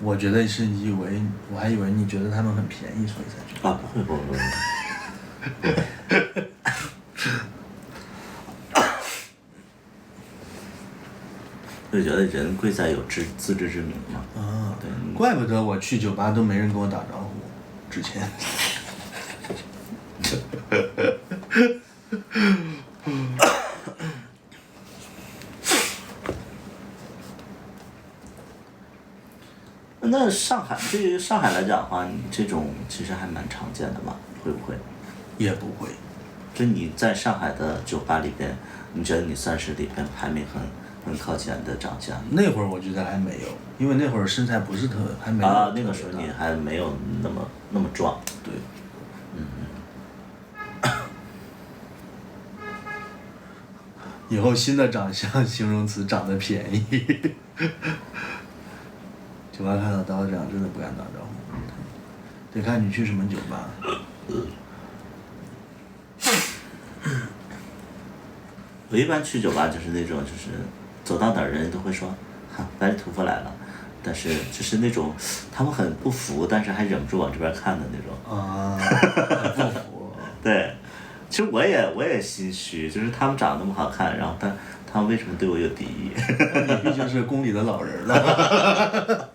我觉得是我还以为你觉得他们很便宜，所以才去。啊，不会。就觉得人贵在有自知之明嘛。啊，对。怪不得我去酒吧都没人跟我打招呼，之前。那上海对于上海来讲的话，你这种其实还蛮常见的吧？会不会？也不会。就你在上海的酒吧里边，你觉得你算是里边排名很靠前的长相？那会儿我觉得还没有，因为那会儿身材不是还没有。啊，那个时候你还没有那么壮。对。以后新的长相形容词长得便宜。酒吧看到刀这样真的不敢打招呼，得看你去什么酒吧。我一般去酒吧就是那种，就是走到哪儿人都会说，哈，白里屠夫来了，但是就是那种他们很不服，但是还忍不住往这边看的那种。啊，很不服。对，其实我也心虚，就是他们长得那么好看，然后他们为什么对我有敌意？你毕竟是宫里的老人了。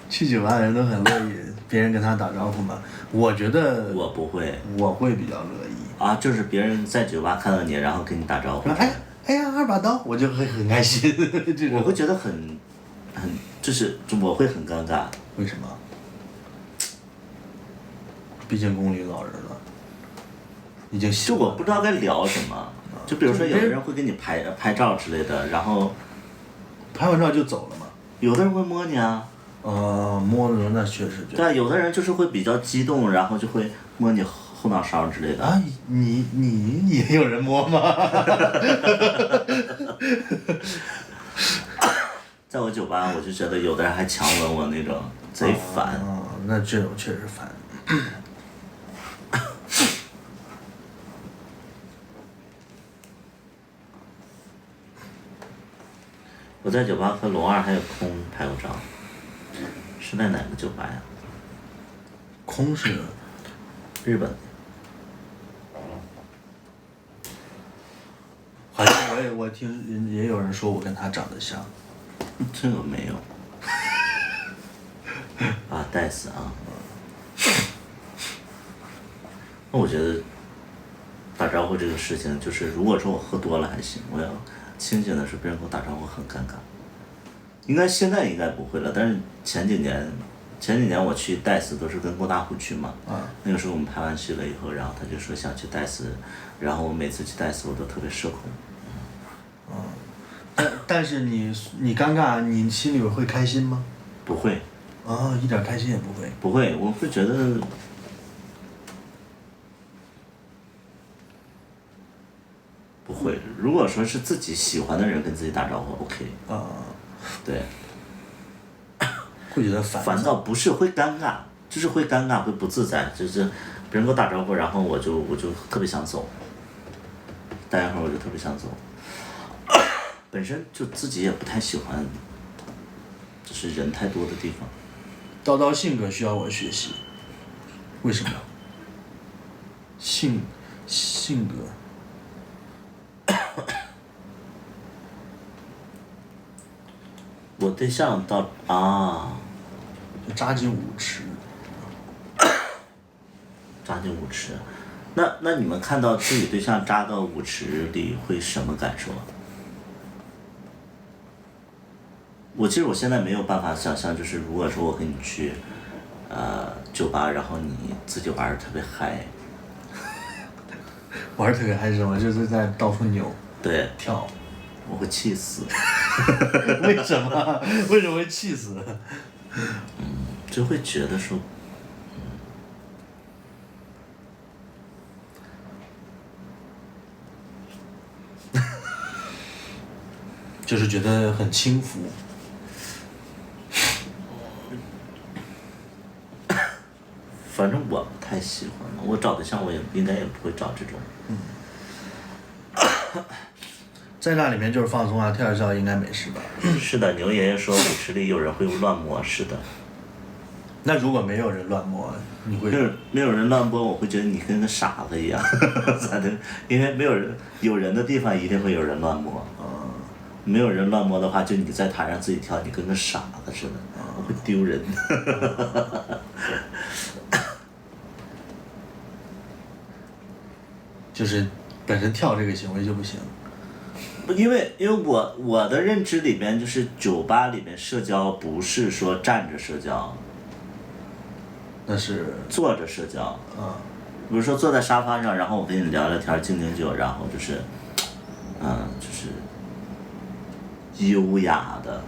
去酒吧的人都很乐意别人跟他打招呼嘛。我觉得我不会。我会比较乐意。啊，就是别人在酒吧看到你，然后跟你打招呼。哎呀，二把刀，我就会很开心。这种我会觉得就是我会很尴尬。为什么？毕竟宫里老人了，已经就我不知道该聊什么。就比如说有的人会给你拍照之类的，然后拍完照就走了嘛。有的人会摸你啊。摸的那确实。对啊，有的人就是会比较激动，然后就会摸你后脑勺之类的。啊，你也有人摸吗？在我酒吧，我就觉得有的人还强吻我那种，贼烦。那这种确实烦。我在酒吧和龙二还有空拍过照，是在哪个酒吧呀？空是日本。好像我听也有人说我跟他长得像。这个没有。啊，戴斯啊。那我觉得打招呼这个事情，就是如果说我喝多了还行，我要清醒的时候别人跟我打招呼很尴尬。现在应该不会了，但是前几年我去戴斯都是跟郭大虎去嘛。那个时候我们拍完戏了以后，然后他就说想去戴斯，然后我每次去戴斯我都特别社恐。但是你尴尬，你心里会开心吗？不会。一点开心也不会。不会，我会觉得不会。如果说是自己喜欢的人跟自己打招呼 ，OK。对。会觉得烦躁不是会尴尬，就是会尴尬，会不自在，就是别人给我打招呼，然后我就特别想走，待一会儿我就特别想走。本身就自己也不太喜欢，就是人太多的地方。叨叨性格需要我学习，为什么？性格。我对象到就扎进舞池。扎进舞池，那你们看到自己对象扎到舞池里会什么感受啊？其实我现在没有办法想象，就是如果说我跟你去酒吧，然后你自己玩得特别嗨。玩得特别嗨是什么？就是在到处扭。对。跳。我会气死。为什么？为什么会气死？就会觉得说，就是觉得很轻浮。反正我不太喜欢，我找对象我应该也不会找这种。在那里面就是放松啊，跳一跳应该没事吧？是的，牛爷爷说舞池里有人会乱摸，是的。那如果没有人乱摸，你会？没有人乱摸，我会觉得你跟个傻子一样，咋的？因为有人的地方一定会有人乱摸。没有人乱摸的话，就你在台上自己跳，你跟个傻子似的，我会丢人。就是本身跳这个行为就不行。因为我的认知里边，就是酒吧里面社交不是说站着社交，那是坐着社交。比如说坐在沙发上，然后我跟你聊聊天，敬敬酒，然后就是，就是优雅的，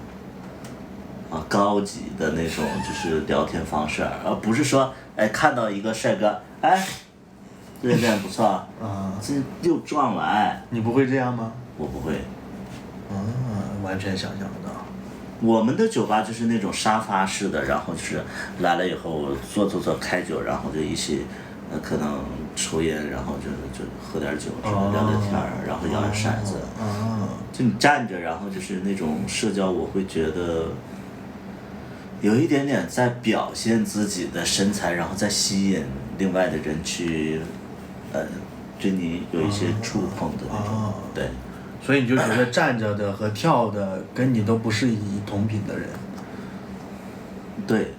高级的那种就是聊天方式，而不是说看到一个帅哥，这练不错，这又壮了，你不会这样吗？我不会。完全想象不到。我们的酒吧就是那种沙发式的，然后就是来了以后坐开酒，然后就一起，可能抽烟，然后就喝点酒，聊聊天，然后摇摇骰子。就你站着，然后就是那种社交，我会觉得有一点点在表现自己的身材，然后再吸引另外的人去，对你有一些触碰的那种，对。所以你就觉得站着的和跳的跟你都不是一同品的人。对。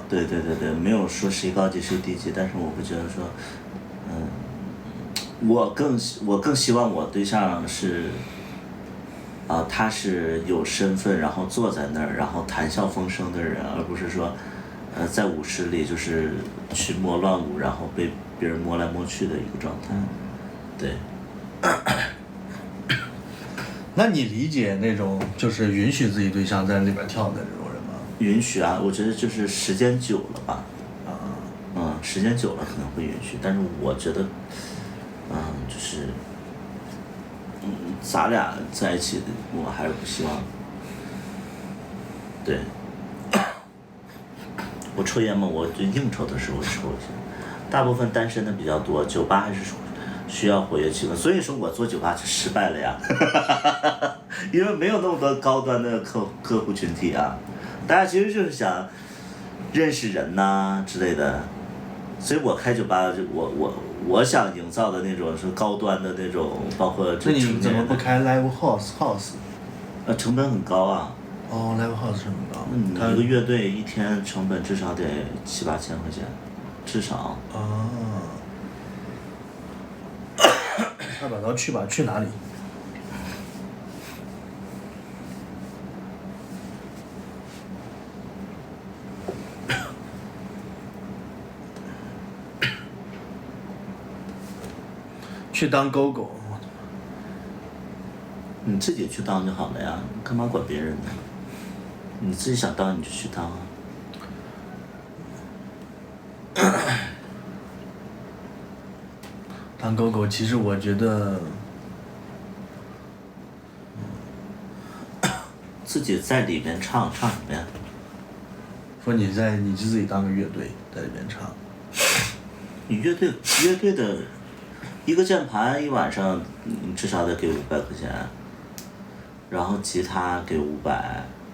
对，没有说谁高级谁低级，但是我会觉得说，我更希望我对象是，他是有身份，然后坐在那儿，然后谈笑风生的人，而不是说，在舞池里就是群魔乱舞，然后被别人摸来摸去的一个状态。对。那你理解那种就是允许自己对象在里边跳的这种人吗？允许啊，我觉得就是时间久了吧。时间久了可能会允许，但是我觉得，就是，咱俩在一起，我还是不希望。对。我抽烟嘛，我就应酬的时候抽一下，大部分单身的比较多，酒吧还是需要活跃气氛，所以说我做酒吧是失败了呀。因为没有那么多高端的客户群体啊，大家其实就是想认识人呐之类的，所以我开酒吧就我想营造的那种是高端的那种，包括那你怎么不开 live house？ 成本很高啊。live house 很高。一个乐队一天成本至少得7、8千块钱，至少。二把刀去吧，去哪里？去当狗狗。你自己去当就好了呀，干嘛管别人呢？你自己想当你就去当啊。当狗狗，其实我觉得，自己在里面唱什么呀？说你就自己当个乐队在里面唱。你乐队的一个键盘一晚上，你至少得给500块钱，然后吉他给500，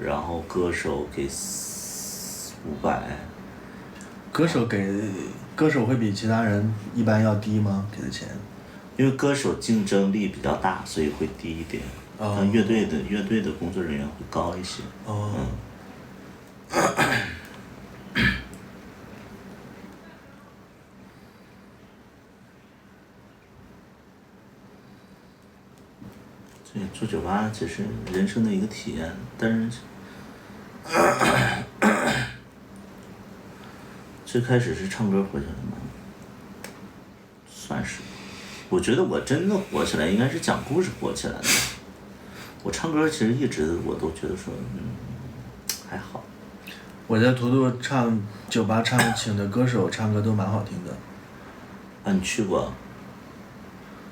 然后歌手给500。歌手会比其他人一般要低吗？给的钱？因为歌手竞争力比较大，所以会低一点。乐队的工作人员会高一些。对，做酒吧只是人生的一个体验，但是最开始是唱歌火起来的吗？算是。我觉得我真的火起来应该是讲故事火起来的。我唱歌其实一直我都觉得说，还好。我在图图酒吧请的歌手唱歌都蛮好听的。你去过？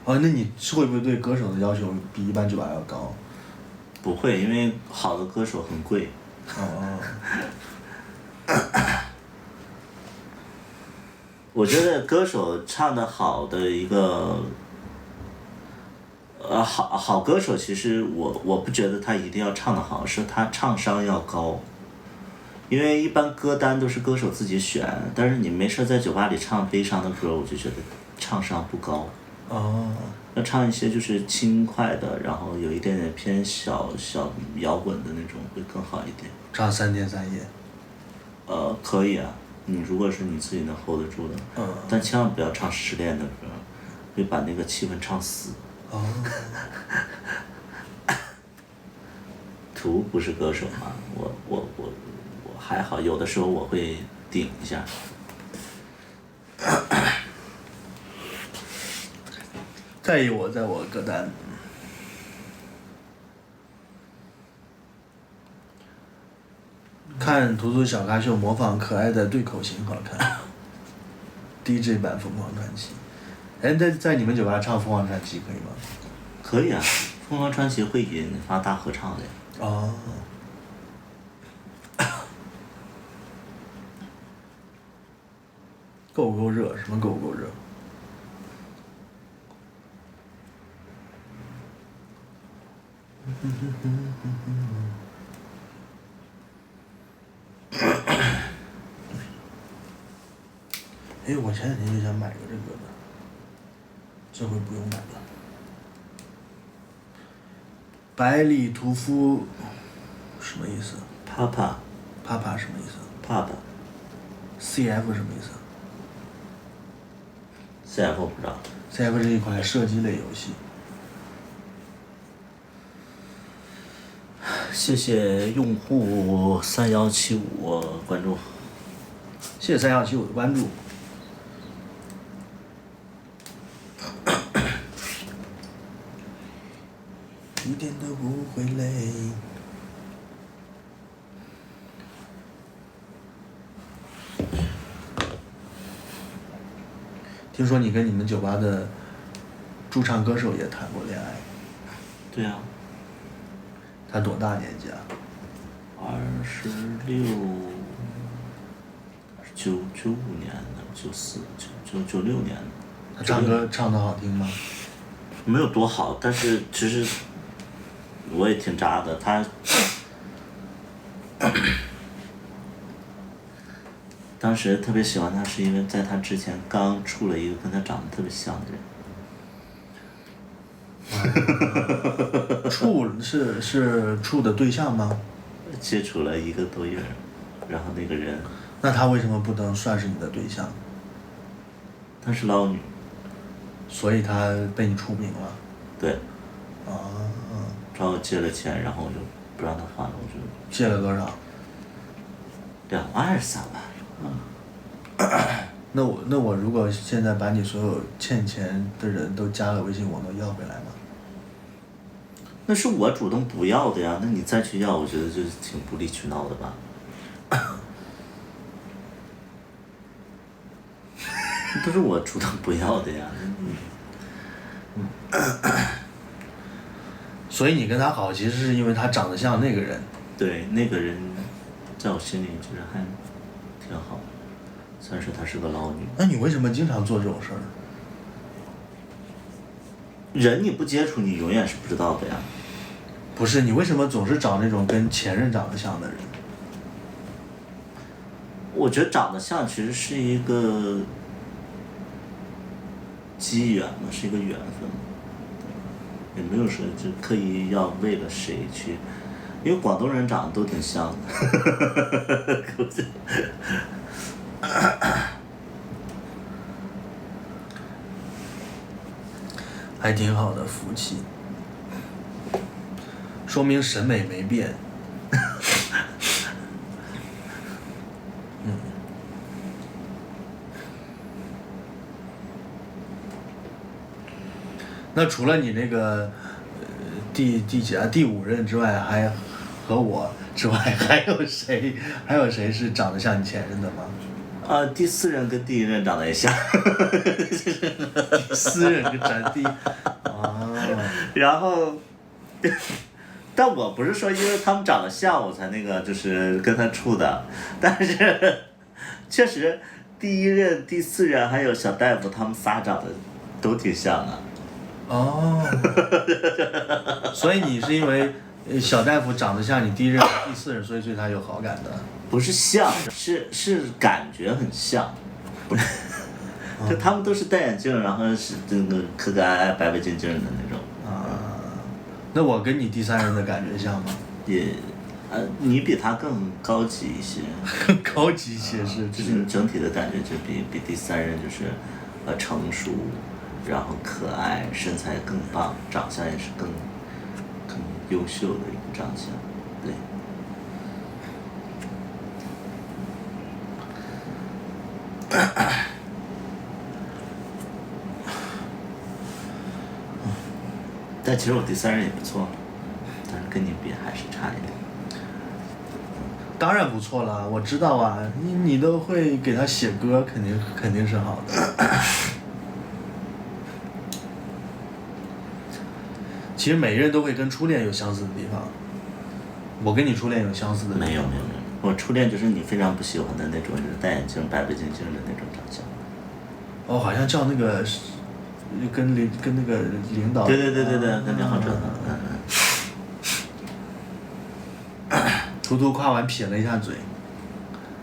那你会不会对歌手的要求比一般酒吧要高？不会，因为好的歌手很贵。我觉得歌手唱得好的一个，好歌手其实我不觉得他一定要唱得好，是他唱商要高。因为一般歌单都是歌手自己选，但是你没事在酒吧里唱悲伤的歌，我就觉得唱商不高。哦，要唱一些就是轻快的，然后有一点点偏小摇滚的那种会更好一点。唱3天3夜。可以啊，你如果是你自己能 hold 得住的，但千万不要唱失恋的歌，会把那个气氛唱死。哦。图不是歌手嘛，我还好，有的时候我会顶一下。在意我在我歌单。看图图小咖秀模仿可爱的对口型好看。DJ 版凤凰传奇。哎，在你们酒吧唱凤凰传奇可以吗？可以啊，凤凰传奇会引发大合唱的呀。哦。够不够热？什么够不够热？哎，我前两天就想买个这个的，这回不用买了。百里屠夫什么意思？帕帕什么意思？帕帕 CF 什么意思？ CF 我不知道。CF 是一款射击类游戏。谢谢用户3175关注。谢谢3175的关注。一点都不会累。听说你跟你们酒吧的驻唱歌手也谈过恋爱。对啊。他多大年纪啊？26，95年的，94，96年的。他唱歌唱得好听吗？没有多好，但是其实我也挺渣的。他当时特别喜欢他，是因为在他之前刚处了一个跟他长得特别像的人。处是处的对象吗？接触了一个多月，然后那个人。那他为什么不能算是你的对象？她是捞女。所以他被你出名了。对。啊。找我借了钱，然后我就不让他还了，我就。借了多少？2万还是3万？那我如果现在把你所有欠钱的人都加了微信，我能要回来吗？那是我主动不要的呀，那你再去要，我觉得就是挺无理取闹的吧。都是我主动不要的呀。所以你跟他好，其实是因为他长得像那个人。对，那个人在我心里就是还挺好的，虽然说她是个捞女。那你为什么经常做这种事儿？人你不接触，你永远是不知道的呀。不是，你为什么总是找那种跟前任长得像的人？我觉得长得像其实是一个机缘嘛，是一个缘分，也没有说就刻意要为了谁去，因为广东人长得都挺像的。还挺好的，福气，说明审美没变。那除了你那个第几啊第5任之外，还和我之外，还有谁是长得像你前任的吗？第4任跟第1任长得也像。第4任跟第然后，但我不是说因为他们长得像我才那个就是跟他处的，但是确实第1任、第4任还有小大夫他们仨长得都挺像的。哦，所以你是因为小大夫长得像你第一任、第四任，所以对他有好感的。不是像，是感觉很像，不是，就他们都是戴眼镜，然后是那个可可爱爱、白白净净的那种。啊，那我跟你第三任的感觉像吗？也，你比他更高级一些。更高级一些是，就是整体的感觉就比第三任就是，成熟，然后可爱，身材更棒，长相也是更优秀的一个长相，对。但其实我第三任也不错，但是跟你比还是差一点。当然不错了，我知道啊，你都会给他写歌，肯定是好的。其实每个人都会跟初恋有相似的地方。我跟你初恋有相似的地方。没有，我初恋就是你非常不喜欢的那种，就是戴眼镜、白白净净的那种长相。哦，好像叫那个，跟那个领导。对，跟梁浩哲。图图夸完撇了一下嘴。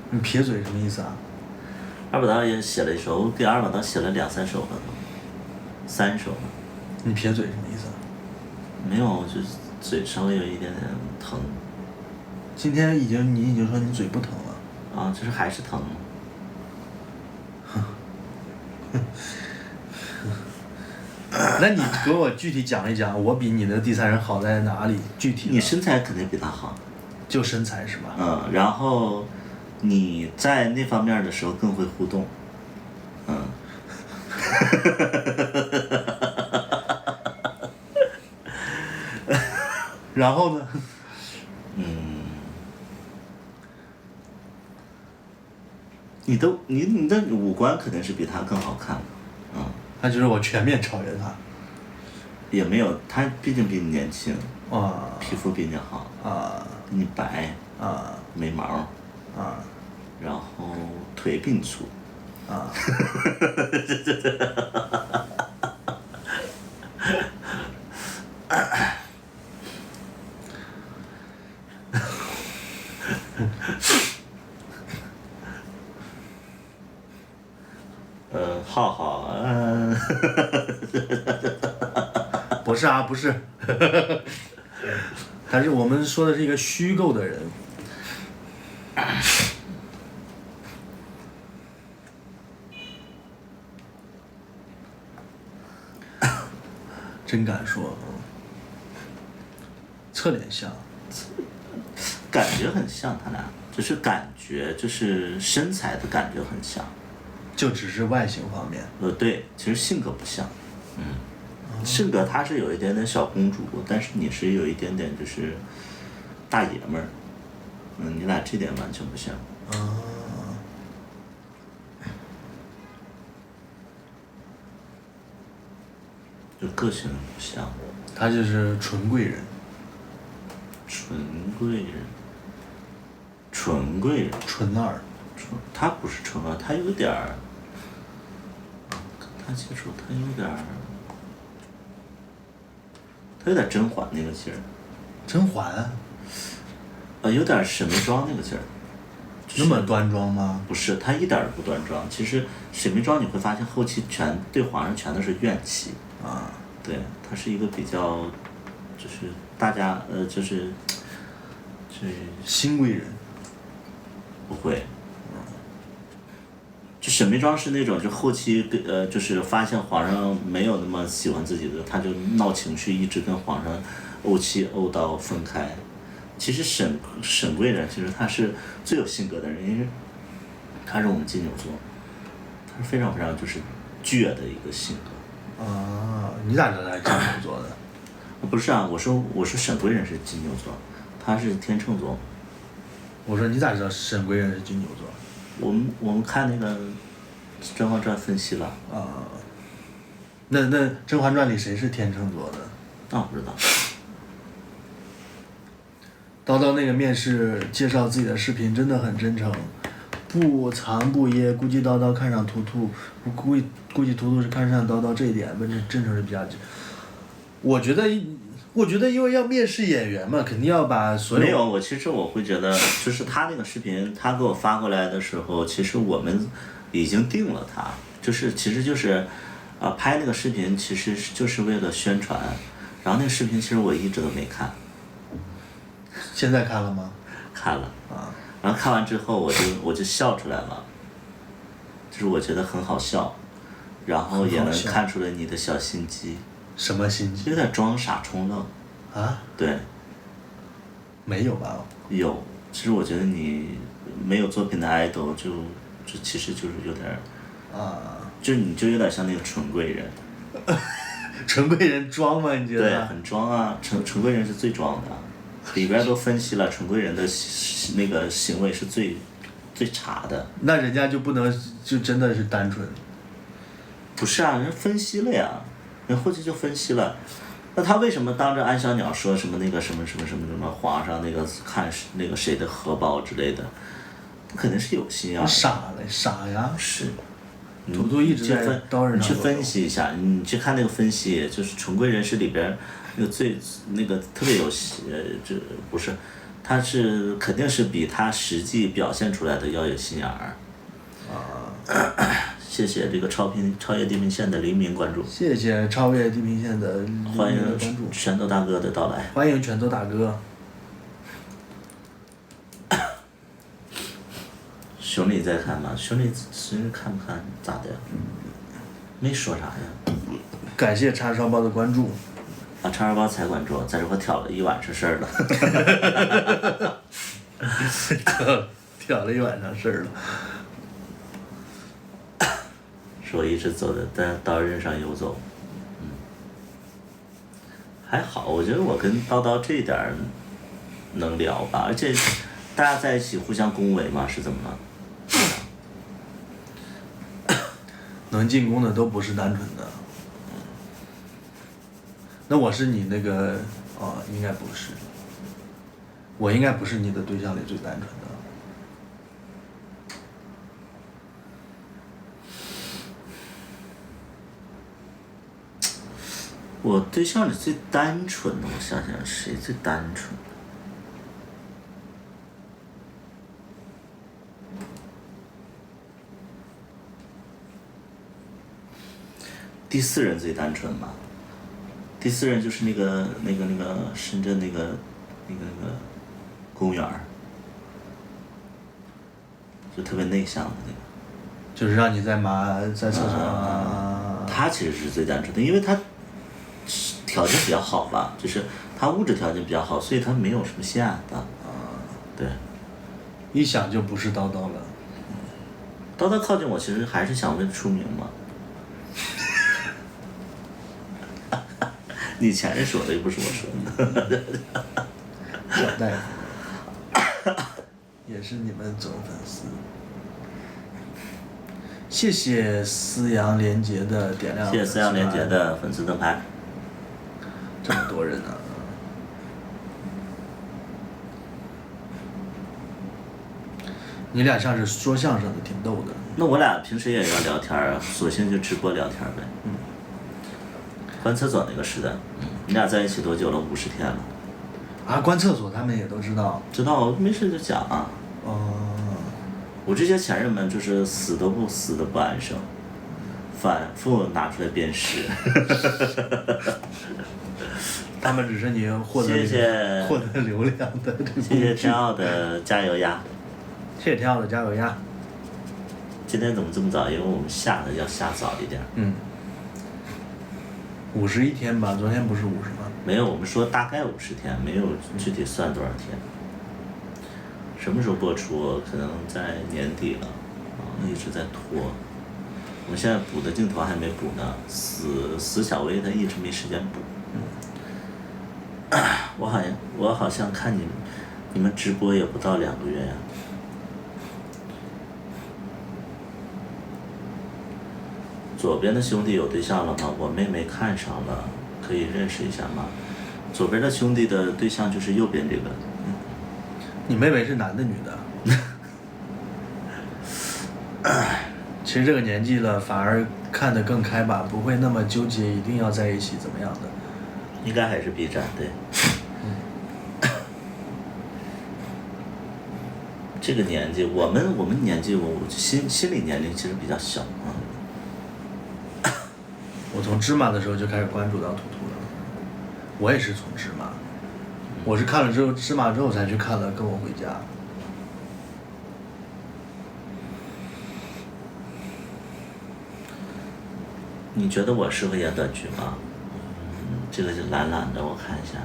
你撇嘴什么意思啊？二把刀也写了一首，我给二把刀写了2、3首了都，3首了。你撇嘴什么意思啊？没有，就是嘴稍微有一点点疼。今天你已经说你嘴不疼了。啊，就是还是疼。那你给我具体讲一讲，我比你的第三人好在哪里？具体的。你身材肯定比他好。就身材是吧？然后你在那方面的时候更会互动。然后呢？你的五官肯定是比他更好看的。那就是我全面超越他。也没有，他毕竟比你年轻。皮肤比你好。你白。没毛。然后腿比你粗。浩浩，不是啊，不是，但是我们说的是一个虚构的人。真敢说，侧脸像，感觉很像他俩，就是感觉就是身材的感觉很像。就只是外形方面。对，其实性格不像。性格他是有一点点小公主，但是你是有一点点就是大爷们儿。你俩这点完全不像。就个性不像。他就是纯贵人。纯贵人。纯贵人。纯二。他不是纯二，他有点儿。他接触他有点儿。他有点甄嬛那个劲儿。甄嬛。有点沈眉庄那个劲儿。那么端庄吗？不是，他一点儿都不端庄。其实沈眉庄你会发现后期对皇上全都是怨气。对，他是一个比较，就是大家就是新贵人。不会。就沈眉庄是那种就后期就是发现皇上没有那么喜欢自己的，他就闹情绪，一直跟皇上怄气怄到分开。其实沈贵人其实他是最有性格的人，因为他是我们金牛座，他是非常非常就是倔的一个性格。你咋知道他是金牛座的？不是啊，我说沈贵人是金牛座，他是天秤座。我说你咋知道沈贵人是金牛座？我们看那个《甄嬛传》分析了。那《甄嬛传》里谁是天秤座的？那我不知道。叨叨那个面试介绍自己的视频真的很真诚，不藏不掖，估计叨叨看上图图，估计图图是看上叨叨这一点，问真诚是比较。我觉得因为要面试演员嘛，肯定要把所有没有，其实我会觉得，就是他那个视频，他给我发过来的时候，其实我们已经定了他，其实就是，拍那个视频其实就是为了宣传，然后那个视频其实我一直都没看。现在看了吗？看了。啊。然后看完之后我就笑出来了，就是我觉得很好笑，然后也能看出来你的小心机。什么心机？有点装傻充愣。啊？对。没有吧？有，其实我觉得你没有作品的 idol 就其实就是有点你就有点像那个纯贵人。纯贵人装吗？你觉得？对，很装啊，纯贵人是最装的，里边都分析了纯贵人的那个行为是最差的。那人家就不能就真的是单纯？不是啊，人分析了呀，人后期就分析了。那他为什么当着安小鸟说什么那个什么皇上那个看那个谁的荷包之类的？肯定是有心眼。傻呀！是。图图一直在刀刃上。你去分析一下，你去看那个分析，就是纯贵人是里边那个特别有这不是，他是肯定是比他实际表现出来的要有心眼儿。谢谢这个超越地平线的黎明关注。谢谢超越地平线的黎明关注。欢迎拳头大哥的到来。欢迎拳头大哥。兄弟在看吗？兄弟其实看不看咋的呀？没说啥呀。感谢叉烧包的关注。叉烧包才关注，在这块挑了一晚上事儿了。挑了一晚上事儿了。是我一直走在刀刃上游走。还好，我觉得我跟叨叨这一点能聊吧，而且大家在一起互相恭维嘛，是怎么了？能进攻的都不是单纯的。那我是你那个应该不是。我应该不是你的对象里最单纯的。我对象里最单纯的，我想想谁最单纯？第四人最单纯吧。第四人就是那个深圳那个公园儿，就特别内向的那个。就是让你在厕所他其实是最单纯的，因为他条件比较好吧，就是他物质条件比较好，所以他没有什么线的。对。一想就不是叨叨了。叨叨靠近我，其实还是想为了出名嘛。你前任说的，又不是我说的。小大夫也是你们总粉丝。谢谢思阳连结的点亮。谢谢思阳连结的粉丝灯牌。这么多人啊！你俩像是说相声的，挺逗的。那我俩平时也要聊天啊，索性就直播聊天呗。关厕所那个是的。你俩在一起多久了？50天了。啊，关厕所他们也都知道。知道，没事就讲啊。我这些前任们就是死都不安生，反复拿出来鞭尸。他们只是你获得流量的。谢谢天傲的加油鸭。谢谢天傲的加油鸭。今天怎么这么早？因为我们下的要下早一点。51天吧，昨天不是50吗？没有，我们说大概50天，没有具体算多少天。什么时候播出？可能在年底了，一直在拖。我们现在补的镜头还没补呢，死小薇她一直没时间补。我好像看你们直播也不到2个月呀。左边的兄弟有对象了吗？我妹妹看上了，可以认识一下吗？左边的兄弟的对象就是右边这个。你妹妹是男的女的？其实这个年纪了，反而看得更开吧，不会那么纠结一定要在一起怎么样的。应该还是 B 站对。这个年纪，我们年纪，我心理年龄其实比较小啊。我从芝麻的时候就开始关注到图图了，我也是从芝麻，我是看了之后芝麻之后才去看了《跟我回家》。你觉得我适合演短剧吗？这个就懒懒的，我看一下。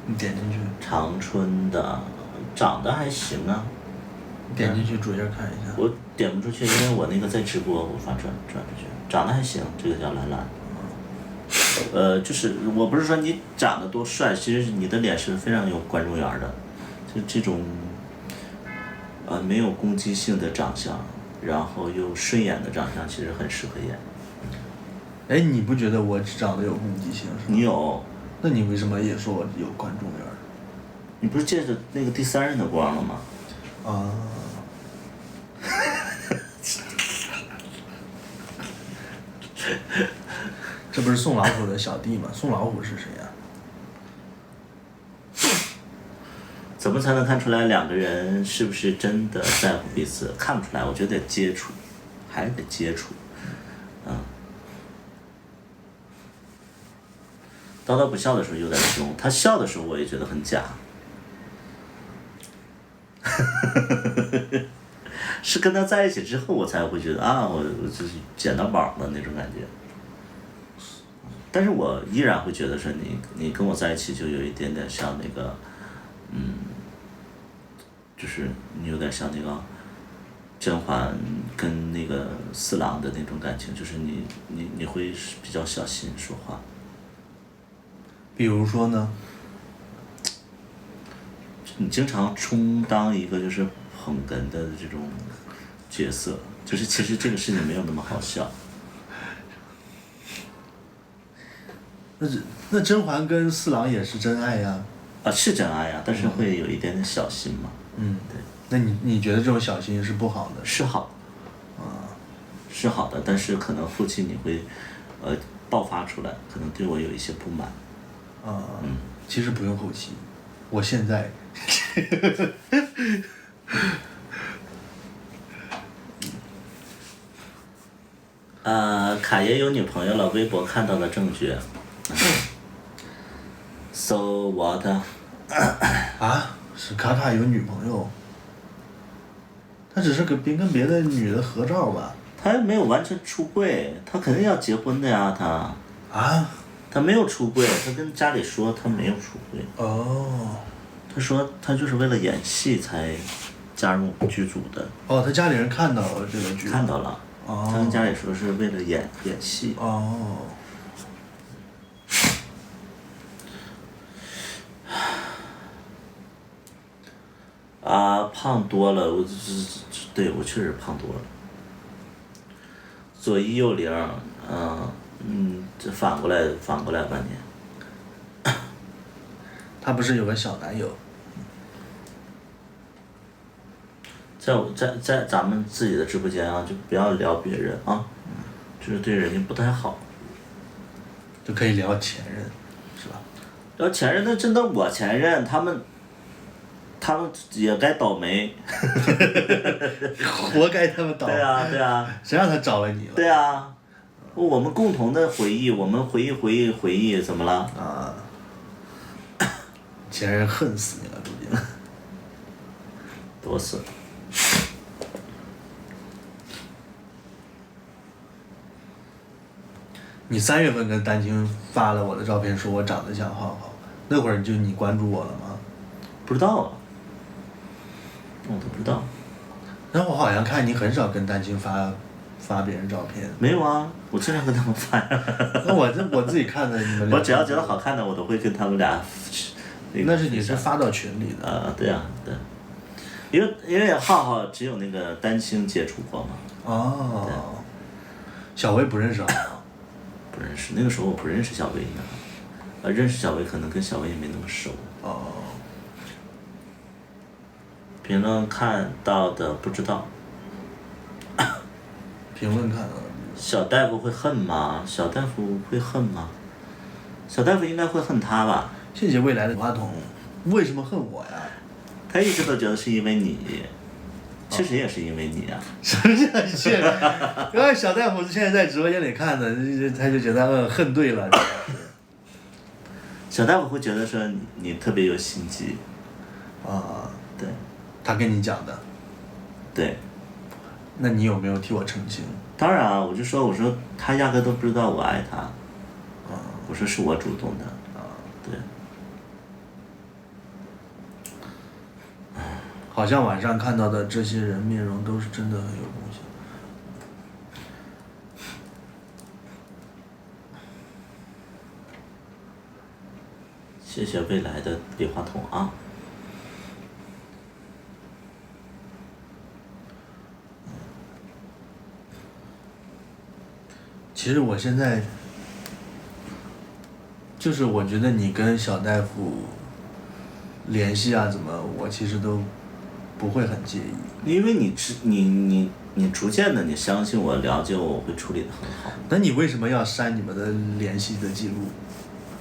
你点进去。长春的，长得还行啊。你点进去主页看一下。我点不出去，因为我那个在直播，无法转出去。长得还行，这个叫懒懒。就是我不是说你长得多帅，其实你的脸是非常有观众缘的，就这种没有攻击性的长相，然后又顺眼的长相，其实很适合演。哎，你不觉得我长得有攻击性是吗？你有。那你为什么也说我有观众缘？你不是借着那个第三人的光了吗？啊。这不是送老虎的小弟吗？送老虎是谁呀？怎么才能看出来两个人是不是真的在乎彼此？看不出来，我觉得得接触，还是得接触。叨叨不笑的时候有点凶，他笑的时候我也觉得很假。是跟他在一起之后，我才会觉得啊，我就是捡到宝了那种感觉。但是我依然会觉得说你跟我在一起就有一点点像那个，就是你有点像那个甄嬛跟那个四郎的那种感情，就是你会比较小心说话。比如说呢？你经常充当一个就是捧哏的这种角色，就是其实这个事情没有那么好笑。那甄嬛跟四郎也是真爱呀。啊，是真爱呀，但是会有一点点小心嘛。对。那你觉得这种小心是不好的？是好。是好的，但是可能后期你会爆发出来，可能对我有一些不满。其实不用后期，我现在。卡爷有女朋友了，微博看到了证据。So what？ 啊，是卡卡有女朋友？他只是跟别的女的合照吧？他没有完全出柜，他肯定要结婚的呀，他。啊？他没有出柜，他跟家里说他没有出柜。哦。他说他就是为了演戏才加入剧组的。哦，他家里人看到了这个剧。看到了。他跟家里说是为了演戏。哦。胖多了，对我确实胖多了。左一右零，这反过来半年。他不是有个小男友？在咱们自己的直播间啊，就不要聊别人啊，就是对人家不太好。就可以聊前任，是吧？聊前任，那真的我前任，他们也该倒霉。活该他们倒霉。对啊。谁让他找了你了？对啊，我们共同的回忆，我们回忆，怎么了？前任恨死你了，估计。多死。你3月份跟丹青发了我的照片，说我长得像浩浩，那会儿你关注我了吗？不知道啊，我都不知道。然后我好像看你很少跟丹青发别人照片。没有啊，我经常跟他们发呀。那我自己看的你们俩。我只要觉得好看的，我都会跟他们俩。那是你是发到群里的。对啊，对。因为浩浩只有那个丹青接触过嘛。哦。小薇不认识浩浩。不认识，那个时候我不认识小薇呢。认识小薇可能跟小薇也没那么熟。评论看到的不知道。评论看到的。小大夫会恨吗？小大夫会恨吗？小大夫应该会恨他吧？谢谢未来的话筒，为什么恨我呀？他一直都觉得是因为你，其实也是因为你啊。什么叫谢？因为小大夫现在在直播间里看的，他就觉得恨对了。小大夫会觉得说你特别有心机。啊，对。他跟你讲的。对。那你有没有替我澄清？当然啊，我说他压根都不知道我爱他。我说是我主动的。对。好像晚上看到的这些人面容都是真的很有贡献。谢谢未来的笔话筒啊。其实我现在就是我觉得你跟小大夫联系啊，怎么我其实都不会很介意。因为你逐渐的你相信我，了解我会处理得很好。那你为什么要删你们的联系的记录？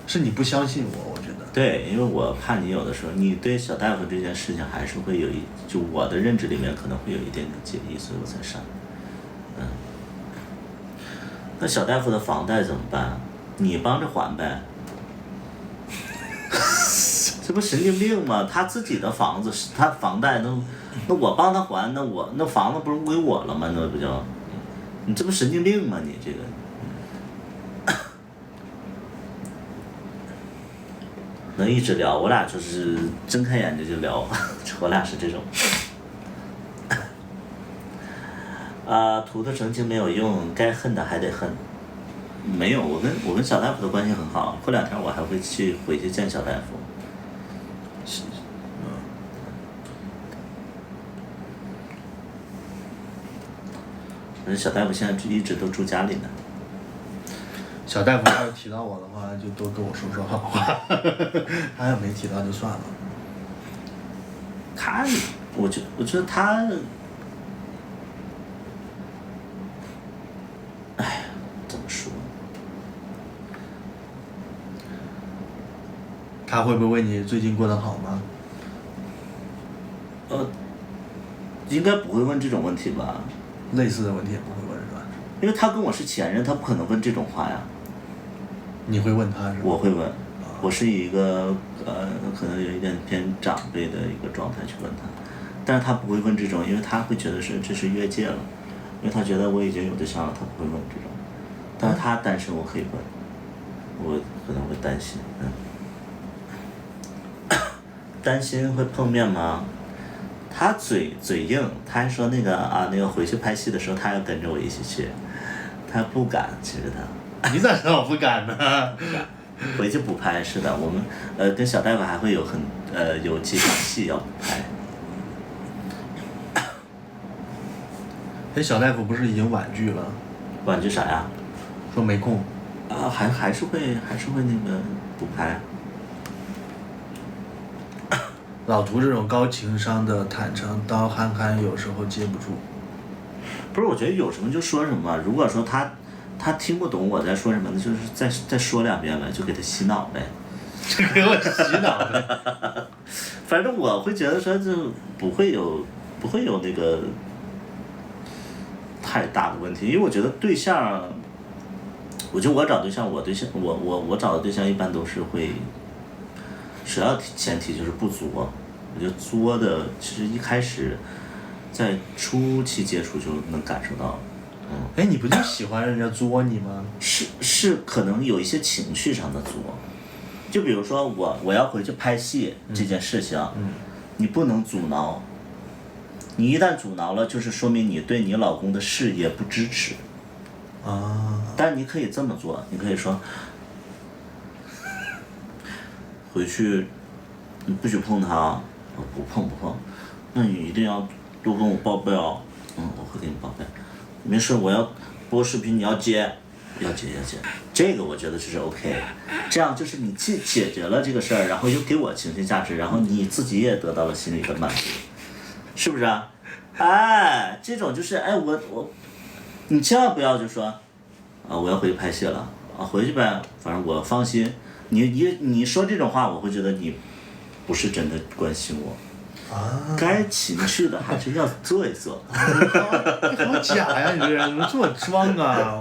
是你不相信我觉得。对，因为我怕你有的时候你对小大夫这件事情还是会有就我的认知里面可能会有一点点介意，所以我才删。那小大夫的房贷怎么办？你帮着还呗。这不神经病吗？他自己的房子是他房贷，那我帮他还，那房子不是归我了吗？那不就，你这不神经病吗？你这个，能一直聊，我俩就是睁开眼睛就聊，我俩是这种。图的澄清没有用，该恨的还得恨。没有，我跟小大夫的关系很好，过2天我还会回去见小大夫。小大夫现在一直都住家里呢。小大夫要是提到我的话，就多跟我说说好话。他要没提到就算了。我觉得他，哎，怎么说？他会不会问你最近过得好吗？应该不会问这种问题吧？类似的问题也不会问是吧？因为他跟我是前任，他不可能问这种话呀。你会问他是吧？我会问，我是以一个可能有一点偏长辈的一个状态去问他，但是他不会问这种，因为他会觉得这是越界了，因为他觉得我已经有对象了，他不会问这种。但是他单身我可以问，我可能会担心，担心会碰面吗？他嘴硬，他还说那个回去拍戏的时候他要跟着我一起去，他不敢，其实他。你咋知道我不敢呢？不敢，回去补拍是的，我们跟小大夫还会有几场戏要补拍。小大夫不是已经婉拒了？婉拒啥呀？说没空。还是会那个补拍。老涂这种高情商的坦诚，刀憨憨有时候接不住。不是，我觉得有什么就说什么。如果说他听不懂我在说什么，那就是再说2遍呗，就给他洗脑呗。就给我洗脑呗。反正我会觉得说，就不会有那个太大的问题，因为我觉得对象，我觉得我找对象，我找的对象一般都是会。首要前提就是不作，我觉得作的其实一开始在初期接触就能感受到。你不就喜欢人家作你吗？是可能有一些情绪上的作，就比如说我要回去拍戏这件事情，你不能阻挠，你一旦阻挠了，就是说明你对你老公的事业不支持。但你可以这么做，你可以说。回去，你不许碰他，不碰，那你一定要多跟我报备哦。我会给你报备。没事，我要播视频，你要接，要接。这个我觉得这是 OK， 这样就是你既解决了这个事儿，然后又给我情绪价值，然后你自己也得到了心理的满足，是不是啊？这种就是你千万不要就说，我要回去拍戏了，回去呗，反正我放心。你说这种话，我会觉得你不是真的关心我。该情趣的还是要做一做。你好假呀！你这人怎么这么装啊？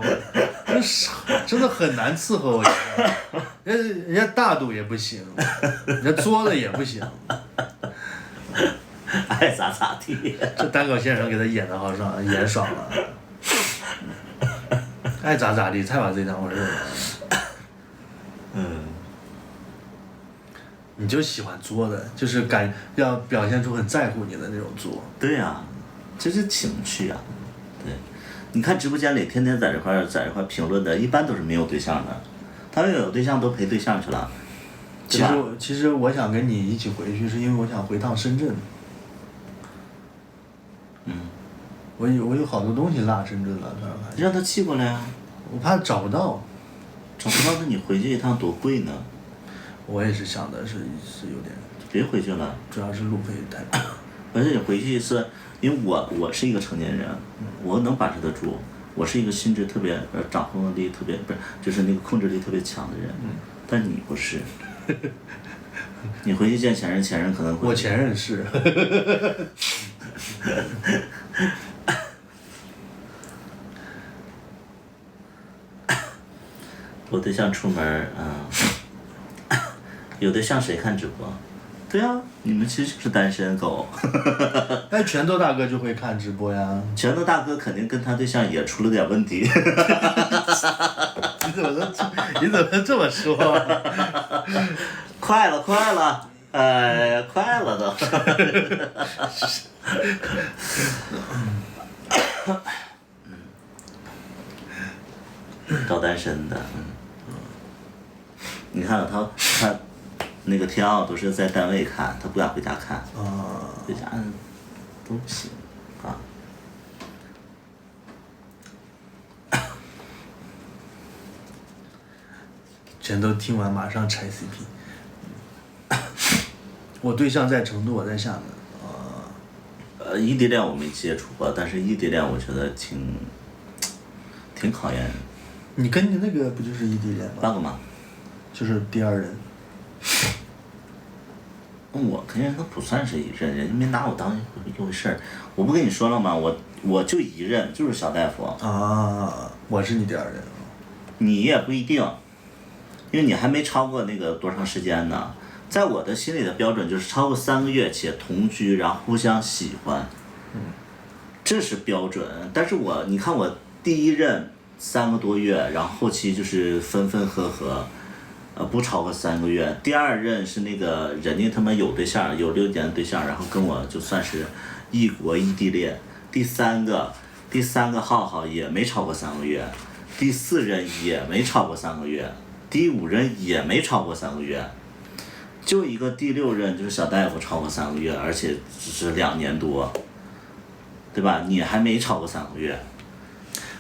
真的很难伺候我觉得。人家大度也不行，人家作的也不行。爱咋咋地。这单口相声给他演的好爽，演爽了。爱咋咋地，才把自己当回事儿。你就喜欢作的，就是要表现出很在乎你的那种作。对呀、这是情趣啊。对，你看直播间里天天在这块评论的，一般都是没有对象的，他们有对象都陪对象去了。其实我想跟你一起回去，是因为我想回趟深圳。我有好多东西落深圳了，你让他寄过来啊。我怕找不到。找不到，那你回去一趟多贵呢？我也是想的是有点。别回去了，主要是路费太贵。而且你回去一次，因为我是一个成年人，我能把持得住。我是一个心智特别掌控力特别不是，就是那个控制力特别强的人。但你不是。你回去见前任，前任可能会。我前任是。我对象出门有对象谁看直播？对啊，你们其实就是单身狗。哎，拳头大哥就会看直播呀。拳头大哥肯定跟他对象也出了点问题。你怎么这么说？快了，快了都。找单身的，你看他那个天奥都是在单位看，他不敢回家看。回家都不行啊。全都听完马上拆 CP。我对象在成都，我在厦门。异地恋我没接触过，但是异地恋我觉得挺考验。你跟你那个不就是异地恋吗？那个嘛，就是第二人。我跟人都不算是一任，人家没拿我当一回事儿。我不跟你说了吗？我就一任，就是小大夫。我是你第二任。你也不一定，因为你还没超过那个多长时间呢。在我的心里的标准就是超过3个月且同居，然后互相喜欢。这是标准。但是你看我第一任3个多月，然后后期就是分分合合。不超过3个月。第二任是那个人家他妈有对象，有6年对象，然后跟我就算是异国异地恋。第三个浩浩也没超过3个月，第4任也没超过3个月，第5任也没超过3个月，就一个第6任就是小大夫超过3个月，而且只是2年多，对吧？你还没超过3个月。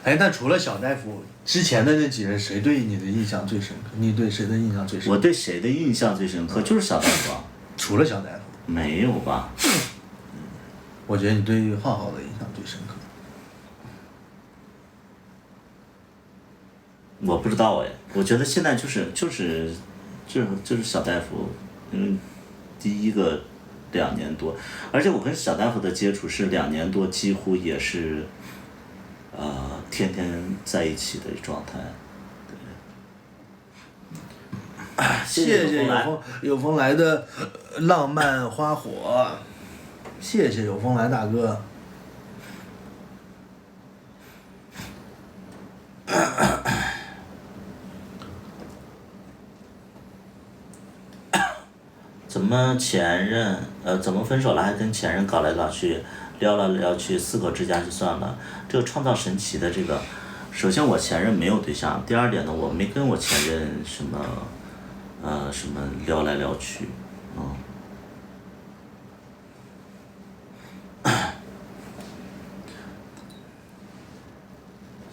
哎，但除了小大夫之前的那几人，谁对你的印象最深刻？你对谁的印象最深刻？我对谁的印象最深刻？就是小大夫。除了小大夫？没有吧？我觉得你对浩浩的印象最深刻。我不知道哎，我觉得现在就是小大夫，第一个2年多，而且我跟小大夫的接触是2年多，几乎也是。天天在一起的状态。谢谢有风来的浪漫花火，谢谢有风来大哥。怎么怎么分手了还跟前任搞来搞去？聊来聊去，4口之家就算了。这个创造神奇的这个，首先我前任没有对象，第二点呢，我没跟我前任什么聊来聊去，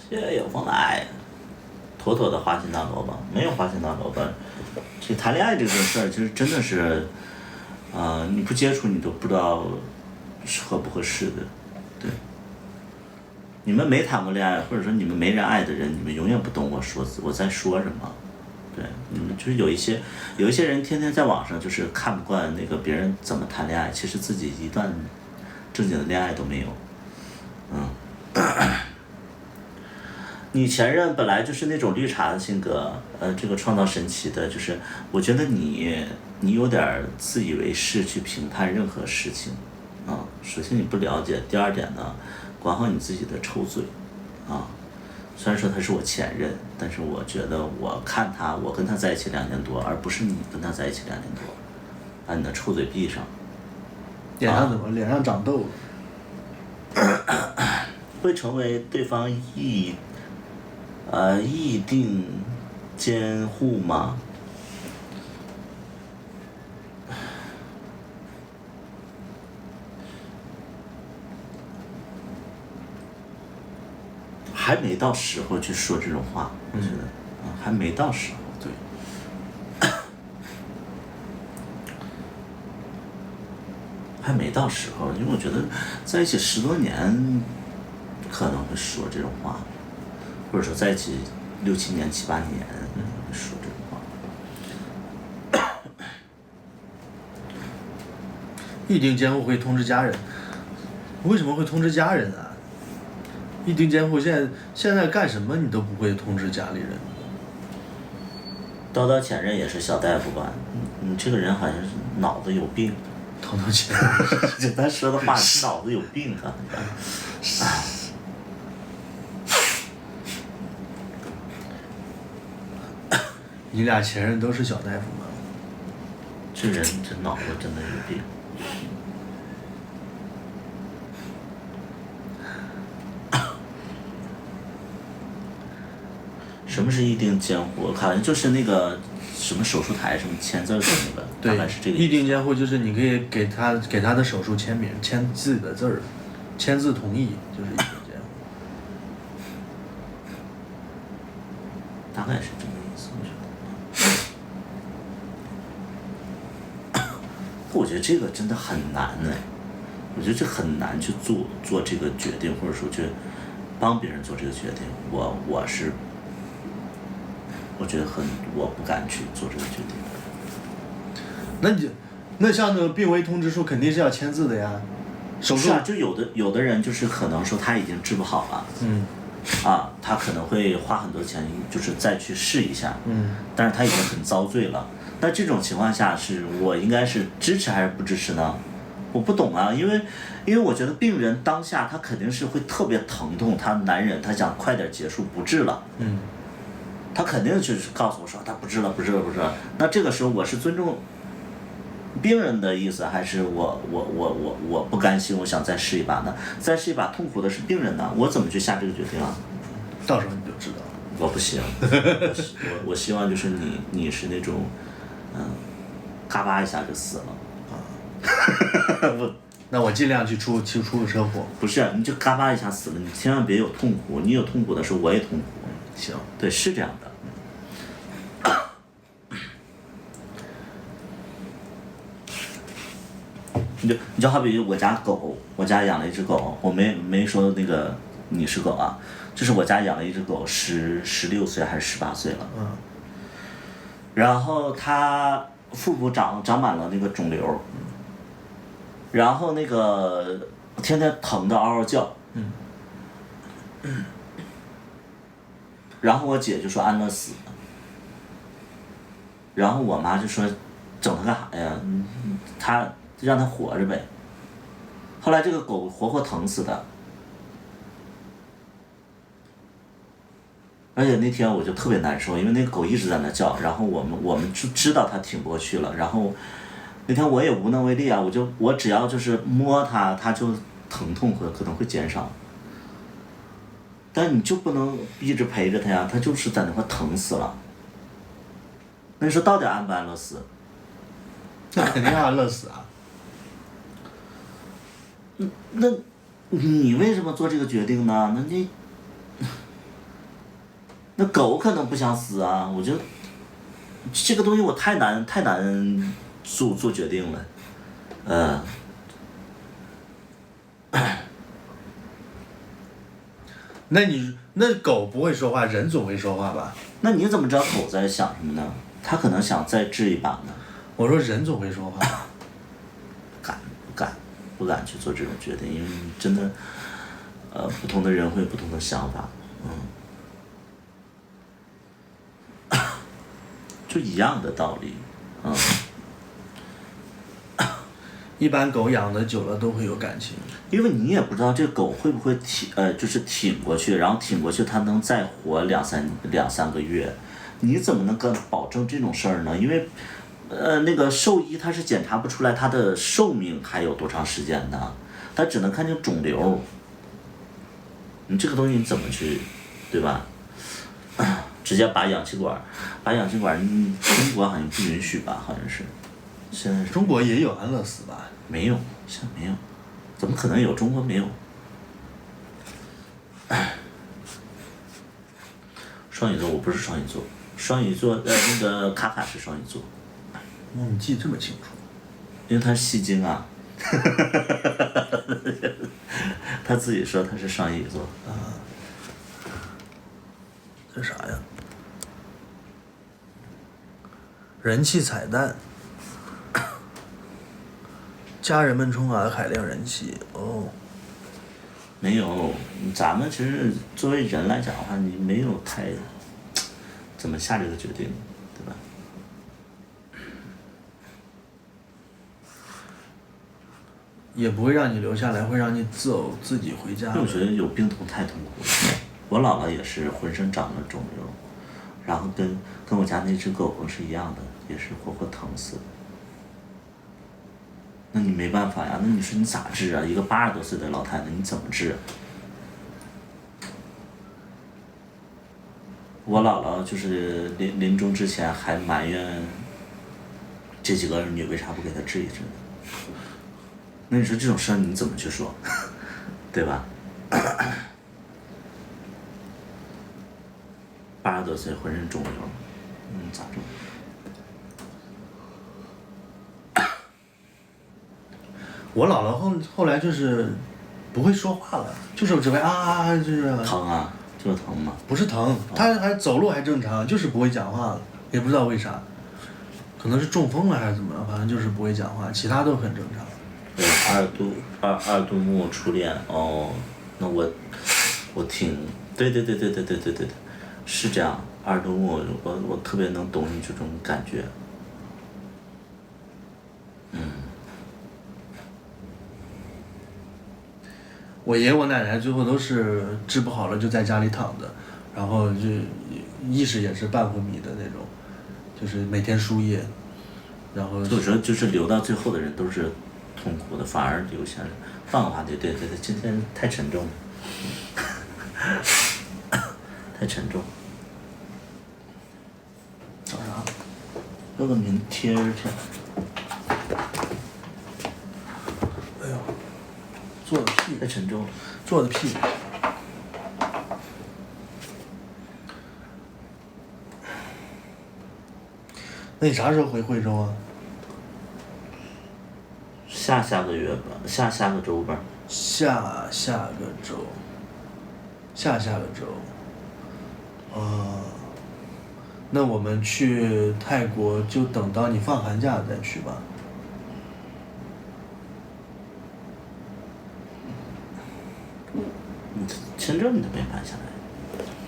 谢谢有风来，妥妥的花心大萝卜，没有花心大萝卜。这谈恋爱这个事儿，其实真的是，你不接触你都不知道。是合不合适的，对。你们没谈过恋爱，或者说你们没人爱的人，你们永远不懂我在说什么，对，就是有一些人天天在网上就是看不惯那个别人怎么谈恋爱，其实自己一段正经的恋爱都没有。你前任本来就是那种绿茶的性格，这个创造神奇的，就是我觉得你有点自以为是去评判任何事情，首先你不了解，第二点呢，管好你自己的臭嘴，虽然说他是我前任，但是我觉得我跟他在一起2年多，而不是你跟他在一起2年多，把你的臭嘴闭上。脸上怎么？脸上长痘了？会成为对方议定监护吗？还没到时候去说这种话，我觉得，还没到时候。对，还没到时候，因为我觉得在一起10多年，可能会说这种话，或者说在一起6、7年、7、8年，会说这种话。预定监护会通知家人，为什么会通知家人啊？预定监护现在干什么你都不会通知家里人。叨叨前任也是小大夫吧？你这个人好像是脑子有病。叨叨前任，就他说的话是脑子有病啊！你俩前任都是小大夫吗？这人这脑子真的有病。什么是预定监护？好像就是那个什么手术台什么签字的那个，大概是这个。预定监护就是你可以给他的手术签名，签自己的字儿，签字同意就是预定监护。大概是这个意思，我觉得这个真的很难哎，我觉得这很难去做这个决定，或者说去帮别人做这个决定。我觉得我不敢去做这个决定。那像那个病危通知书肯定是要签字的呀。手术就有的人就是可能说他已经治不好了，他可能会花很多钱，就是再去试一下，但是他已经很遭罪了。那这种情况下我应该是支持还是不支持呢？我不懂啊，因为我觉得病人当下他肯定是会特别疼痛，他难忍，他想快点结束不治了，他肯定就是告诉我说他不治了。那这个时候我是尊重病人的意思，还是我不甘心，我想再试一把呢？再试一把痛苦的是病人呢，我怎么去下这个决定啊？到时候你就知道了。我不行，我希望就是你是那种，嘎巴一下就死了。那我尽量去出个车祸。不是，你就嘎巴一下死了，你千万别有痛苦。你有痛苦的时候，我也痛苦。行，对，是这样的。你就好比我家养了一只狗，我没说那个你是狗啊，就是我家养了一只狗，16岁还是18岁了。然后它腹部长满了那个肿瘤，然后那个天天疼得嗷嗷叫。然后我姐就说安乐死，然后我妈就说整它干啥呀？她让它活着呗。后来这个狗活活疼死的，而且那天我就特别难受，因为那个狗一直在那叫，然后我们就知道它挺不过去了，然后那天我也无能为力啊，我只要就是摸它，它就疼痛可能会减少。但你就不能一直陪着他呀，他就是在那块疼死了。那你说到底安不安乐死？那肯定要安乐死啊。那你为什么做这个决定呢？那狗可能不想死啊，我觉得这个东西我太难做决定了，那狗不会说话，人总会说话吧？那你怎么知道狗在想什么呢？它可能想再治一把呢。我说人总会说话。不敢去做这种决定，因为真的，不同的人会有不同的想法，就一样的道理，一般狗养的久了都会有感情。因为你也不知道这个狗会不会就是挺过去，然后挺过去它能再活两三个月，你怎么能够保证这种事儿呢？因为。那个兽医他是检查不出来它的寿命还有多长时间的，他只能看见肿瘤。你这个东西你怎么去，对吧？直接拔氧气管，中国好像不允许吧？好像是，现在是中国也有安乐死吧？没有，现在没有，怎么可能有？中国没有。双鱼座，我不是双鱼座，双鱼座那个卡卡是双鱼座。你记得这么清楚？因为他是戏精啊，他自己说他是双鱼座。这啥呀？人气彩蛋，家人们冲洱海量人气哦。没有，咱们其实作为人来讲的话，你没有太怎么下这个决定，对吧？也不会让你留下来，会让你自己回家。我觉得有病痛太痛苦了。我姥姥也是浑身长了肿瘤，然后跟我家那只狗狗是一样的，也是活活疼死的。那你没办法呀，那你说你咋治啊？一个80多岁的老太太，你怎么治？我姥姥就是临终之前还埋怨这几个儿女为啥不给她治一治呢？那你说这种事儿你怎么去说，对吧？80多岁浑身肿瘤，咋整？我姥姥后来就是不会说话了，就是只会就是疼啊，就是疼嘛。不是疼，她还走路还正常，就是不会讲话了，也不知道为啥，可能是中风了还是怎么了，反正就是不会讲话，其他都很正常。二度目初恋哦，那我挺对，是这样。二度目我特别能懂你这种感觉。我爷我奶奶最后都是治不好了就在家里躺着，然后就意识也是半昏迷的那种，就是每天输液，然后有时候就是留到最后的人都是痛苦的，反而留下来。换个话题，对，今天太沉重了，太沉重。找啥？弄个名贴儿去。哎呦，做的屁！太沉重了。做的屁！那你啥时候回惠州啊？下个月吧，下个周吧。下个周。那我们去泰国就等到你放寒假再去吧。签证你都没办下来。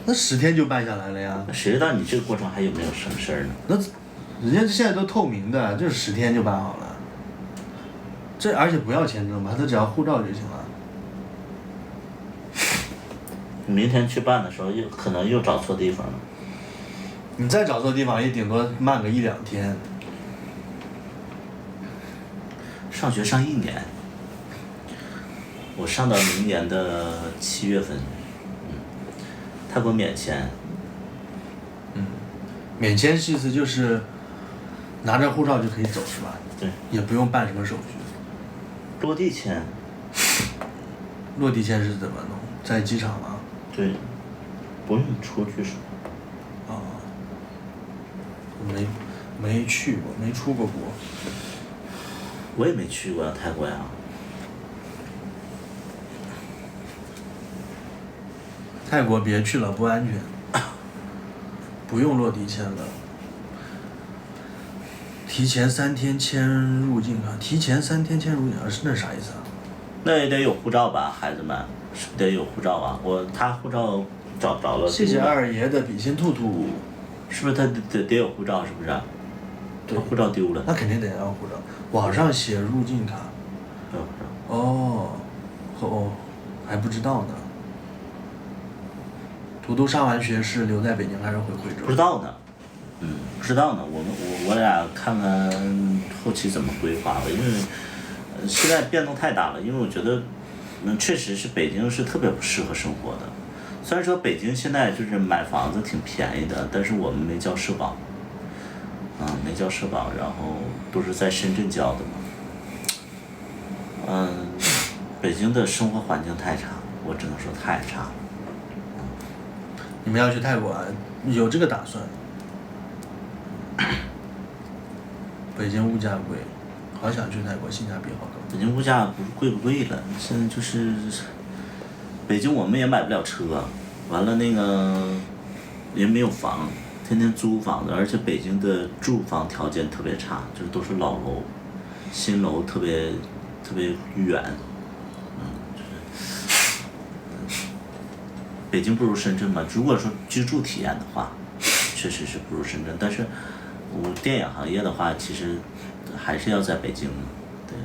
那10天就办下来了呀。那谁知道你这个过程还有没有什么事儿呢？那人家现在都透明的，就是10天就办好了。这而且不要签证吧，他只要护照就行了。你明天去办的时候可能又找错地方了。你再找错地方也顶多慢个1-2天。上学上1年，我上到明年的7月份。泰国免签。免签意思就是拿着护照就可以走是吧？对。也不用办什么手续。落地签。落地签是怎么弄？在机场吗？对，不用出去是。没去过，没出过国。我也没去过泰国呀。泰国别去了，不安全。不用落地签了。提前3天签入境卡，提前3天签入境卡，那是啥意思啊？那也得有护照吧，孩子们，是不是得有护照啊？他护照找不着了。谢谢二爷的比心兔兔。是不是他得有护照？是不是？对，护照丢了。那肯定得要护照。网上写入境卡。要护照。哦，还不知道呢。图图上完学是留在北京还是回惠州？不知道呢。不知道呢。我俩看看后期怎么规划吧，因为现在变动太大了。因为我觉得，确实是北京是特别不适合生活的。虽然说北京现在就是买房子挺便宜的，但是我们没交社保，没交社保，然后都是在深圳交的嘛。北京的生活环境太差，我只能说太差了。你们要去泰国啊？有这个打算？北京物价贵，好想去泰国，性价比好高。北京物价不是贵不贵了，现在就是北京我们也买不了车，完了那个也没有房，天天租房子，而且北京的住房条件特别差，就是都是老楼，新楼特别远，北京不如深圳嘛。如果说居住体验的话，确实是不如深圳，但是电影行业的话，其实还是要在北京的，对。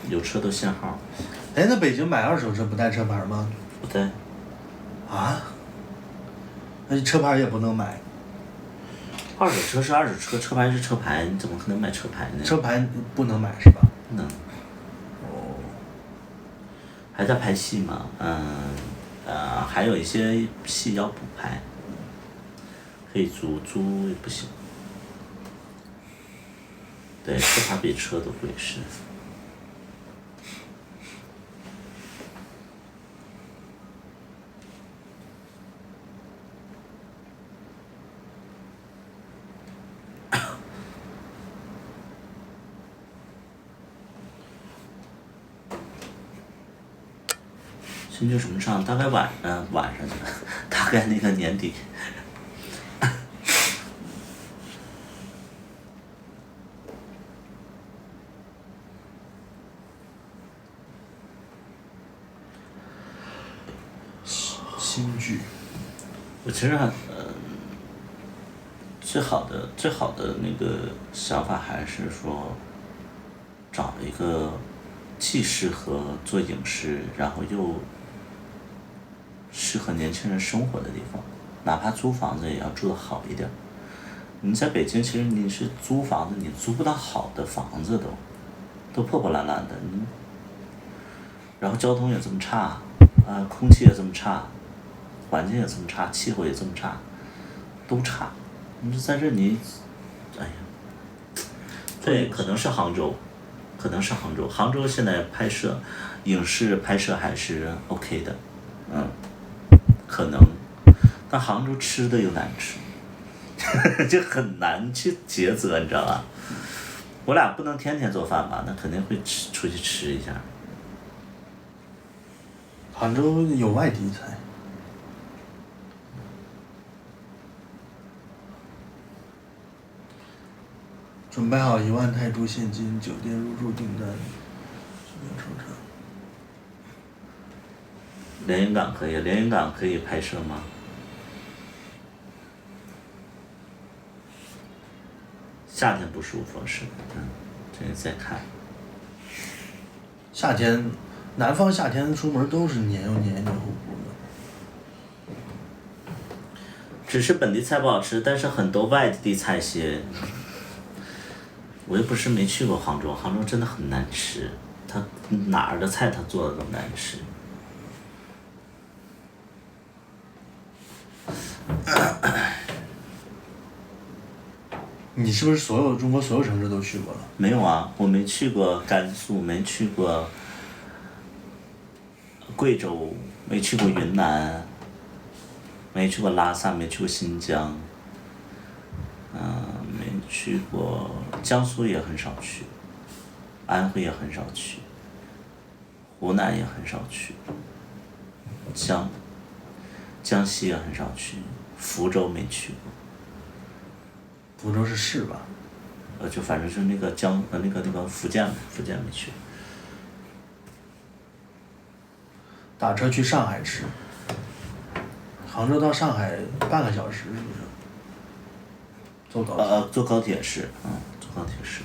有车都限号。哎，那北京买二手车不带车牌吗？不带。啊？那你车牌也不能买？二手车是二手车，车牌是车牌，你怎么可能买车牌呢？车牌不能买是吧？不能。还在拍戏嘛？还有一些戏要补拍，可以租也不行。对，车牌比车都贵是。新剧什么上？大概晚上去，大概那个年底。新剧。我其实最好的那个想法还是说，找一个既适合做影视，然后又适合年轻人生活的地方，哪怕租房子也要住得好一点。你在北京，其实你是租房子，你租不到好的房子都破破烂烂的，然后交通也这么差，空气也这么差，环境也这么差，气候也这么差，都差。你说在这你，哎呀，对，可能是杭州，杭州现在拍摄影视拍摄还是 OK 的，可能，但杭州吃的又难吃，就很难去抉择，你知道吧？我俩不能天天做饭吧，那肯定会出去吃一下。杭州有外地菜。准备好1万泰铢现金，酒店入住订单，随便抽查。连云港可以，连云港可以拍摄吗？夏天不舒服是，这个再看。夏天，南方夏天出门都是黏糊糊的。只是本地菜不好吃，但是很多外地菜些。我又不是没去过杭州，杭州真的很难吃，它哪儿的菜它做的都难吃。你是不是中国所有城市都去过了？没有啊，我没去过甘肃，没去过贵州，没去过云南，没去过拉萨，没去过新疆，没去过江苏也很少去，安徽也很少去，湖南也很少去，江西也很少去，福州没去过。福州是市吧？就反正是那个福建没去。打车去上海吃，杭州到上海半个小时是不是？坐高铁。坐高铁是，坐高铁是。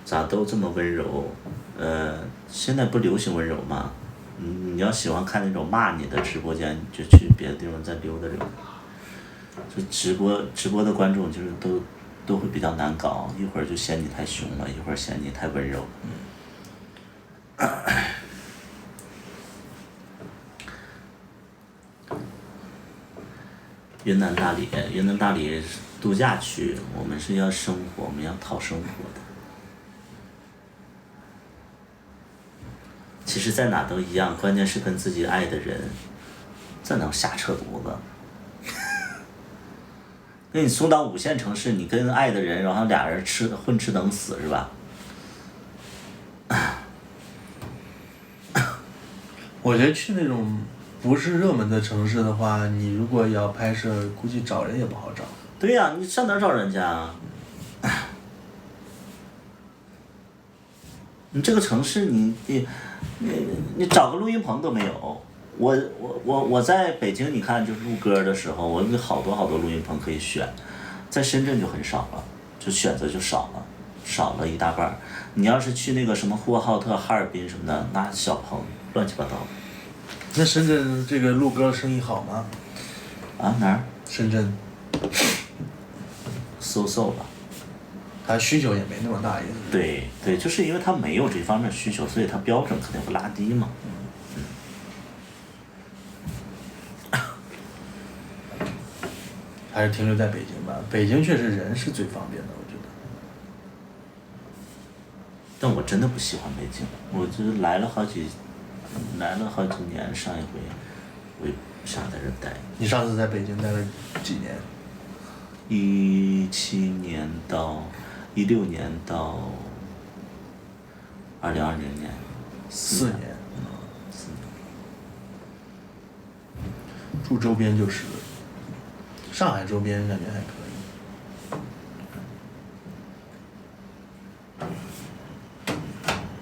咋都这么温柔？现在不流行温柔吗？你要喜欢看那种骂你的直播间，你就去别的地方再溜达溜达。就直播的观众就是都会比较难搞，一会儿就嫌你太凶了，一会儿嫌你太温柔。云南大理度假区，我们是要生活，我们要讨生活的。其实在哪都一样，关键是跟自己爱的人，这能瞎扯犊子。那你送到5线城市，你跟爱的人，然后俩人混吃等死是吧？我觉得去那种不是热门的城市的话，你如果要拍摄，估计找人也不好找。对呀，你上哪儿找人家啊？你这个城市你找个录音棚都没有。我在北京，你看就是录歌的时候，我有好多录音棚可以选，在深圳就很少了，就选择就少了一大半儿。你要是去那个什么呼和浩特、哈尔滨什么的，那小棚乱七八糟。那深圳这个录歌生意好吗？哪儿？深圳。so 吧。它需求也没那么大意思。对，就是因为它没有这方面需求，所以它标准肯定会拉低嘛。还是停留在北京吧，北京确实人是最方便的，我觉得。但我真的不喜欢北京，我就是来了好几年，上一回我也不想在这待。你上次在北京待了几年？17年到16年到2020年，4年。住周边就是。上海周边感觉还可以，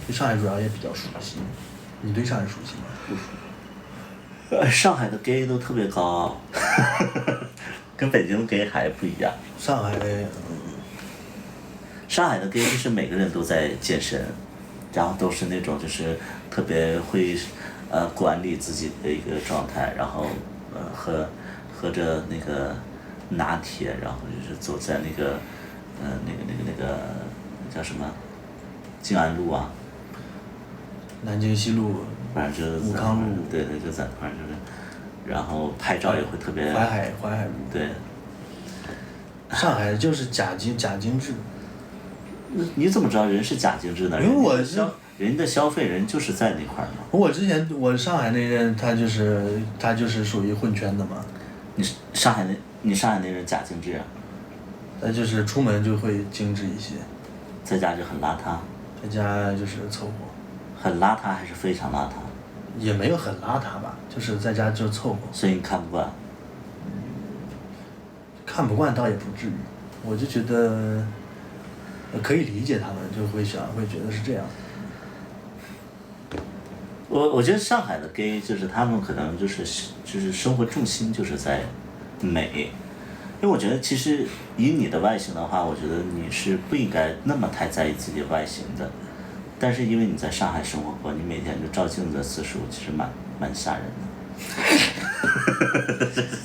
对上海主要也比较熟悉。你对上海熟悉吗？不熟。上海的 gay 都特别高傲，跟北京的 gay 还不一样。上海的 gay 就是每个人都在健身，然后都是那种就是特别会管理自己的一个状态，然后喝着那个拿铁，然后就是走在那个叫什么静安路啊，南京西路，反正就是武康路，对，就在那块儿就是，然后拍照也会特别。淮海路。对。上海就是假精致。你怎么知道人是假精致呢？因为人的消费人就是在那块儿嘛。我上海那任他就是属于混圈的嘛。你上海那人假精致啊？他就是出门就会精致一些。在家就很邋遢。在家就是凑合。很邋遢还是非常邋遢？也没有很邋遢吧，就是在家就凑合。所以你看不惯？看不惯倒也不至于，我就觉得可以理解他们，就会觉得是这样。我觉得上海的 gay 就是他们可能就是生活重心就是在美，因为我觉得其实以你的外形的话，我觉得你是不应该那么太在意自己的外形的，但是因为你在上海生活过，你每天就照镜子的次数其实蛮吓人的。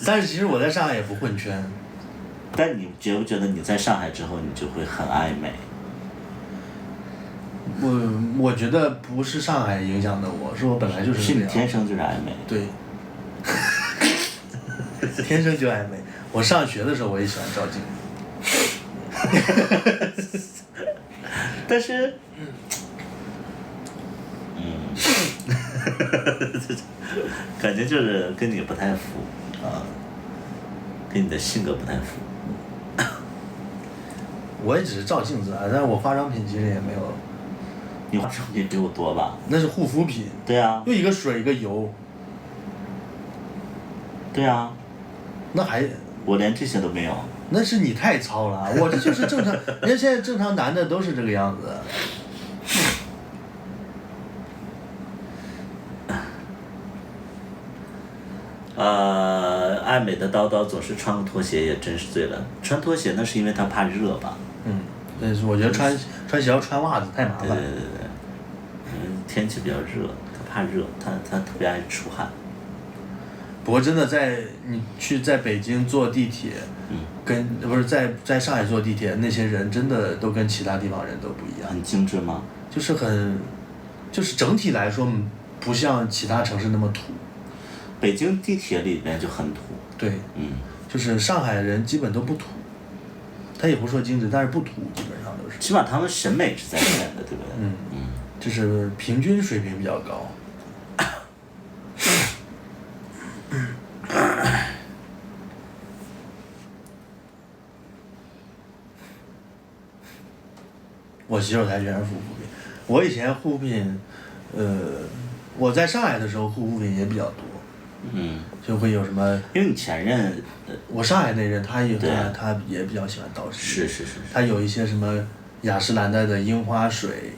但是其实我在上海也不混圈。但你觉不觉得你在上海之后你就会很爱美？我觉得不是上海影响的我，是我本来就是这样。是你天生就是爱美。对。天生就爱美。我上学的时候我也喜欢照镜子。但是，感觉就是跟你不太符啊，跟你的性格不太符。我也只是照镜子啊，但是我化妆品其实也没有。你化妆品比我多吧？那是护肤品。对啊。又一个水一个油。对啊。那还。我连这些都没有。那是你太糙了，我这就是正常，人家现在正常男的都是这个样子。爱美的叨叨总是穿个拖鞋也真是醉了。穿拖鞋那是因为他怕热吧？但是我觉得穿鞋要穿袜子太麻烦。对。天气比较热，他怕热，他特别爱出汗。不过真的你在北京坐地铁，不是在上海坐地铁，那些人真的都跟其他地方人都不一样。很精致吗？就是整体来说不像其他城市那么土。北京地铁里面就很土。对。就是上海人基本都不土，他也不说精致，但是不土，基本上都是。起码他们审美是在线的，对不对？就是平均水平比较高。我洗手台全是护肤品。我以前护肤品，我在上海的时候护肤品也比较多。就会有什么？因为你前任，我上海那任他也比较喜欢捯饬。是。他有一些什么雅诗兰黛的樱花水，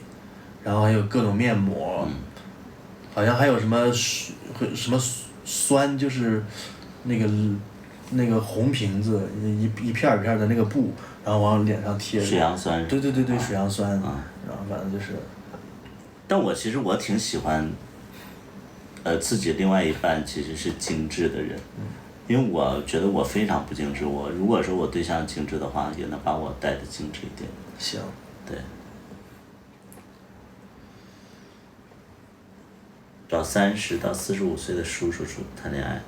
然后还有各种面膜，好像还有什么酸，就是那个红瓶子一片一片的那个布，然后往脸上贴。水杨酸。对，水杨酸。然后反正就是。但其实我挺喜欢。自己另外一半其实是精致的人，因为我觉得我非常不精致。如果说我对象精致的话，也能把我带得精致一点。行。对。找30到45岁的叔叔谈恋爱。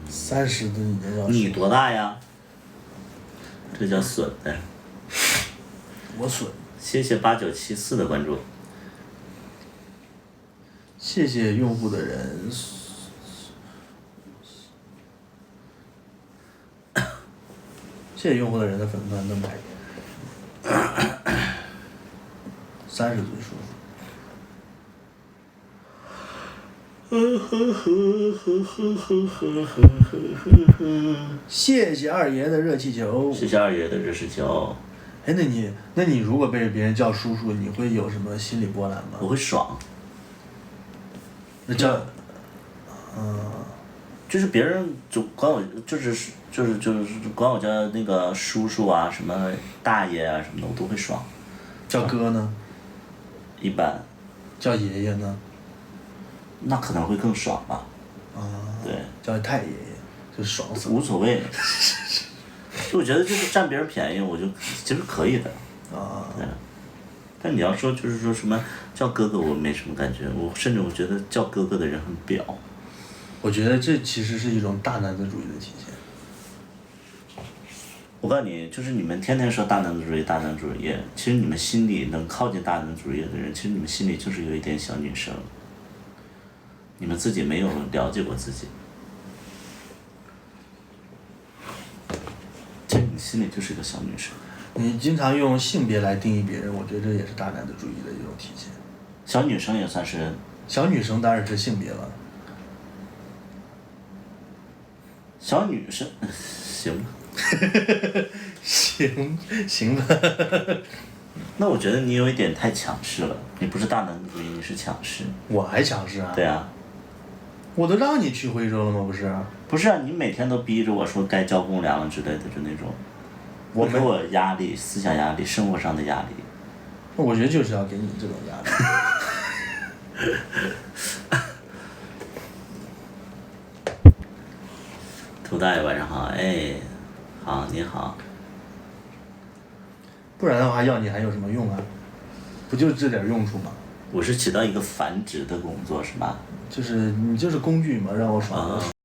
30的已经要。你多大呀？这叫损的。我损。谢谢8974的关注。谢谢用户的人。谢谢用户的人的粉团都买。30岁叔叔。谢谢二爷的热气球。谢谢二爷的热气球。哎，那你如果被别人叫叔叔，你会有什么心理波澜吗？我会爽。那叫，就是别人就管我就是管我叫那个叔叔啊，什么大爷啊什么的，我都会爽。叫哥呢？一般。叫爷爷呢？那可能会更爽吧。对。叫太爷爷就爽死了。无所谓。我觉得就是占别人便宜，我就其实可以的。对。但你要说就是说什么叫哥哥，我没什么感觉，甚至我觉得叫哥哥的人很婊。我觉得这其实是一种大男子主义的体现。我告诉你，就是你们天天说大男子主义，其实你们心里能靠近大男子主义的人，其实你们心里就是有一点小女生。你们自己没有了解过自己，其实你心里就是一个小女生。你经常用性别来定义别人，我觉得这也是大男子主义的一种体现。小女生也算是。小女生当然是性别了。小女生，行吧。行吧。那我觉得你有一点太强势了，你不是大男子主义，你是强势。我还强势啊？对啊。我都让你去徽州了吗？不是。不是啊，你每天都逼着我说该交公粮了之类的，就那种。我给我压力，思想压力，生活上的压力。我觉得就是要给你这种压力。涂大爷晚上好，哎，好，你好。不然的话要你还有什么用啊？不就这点用处吗？我是起到一个繁殖的工作是吧？就是你就是工具嘛，让我爽。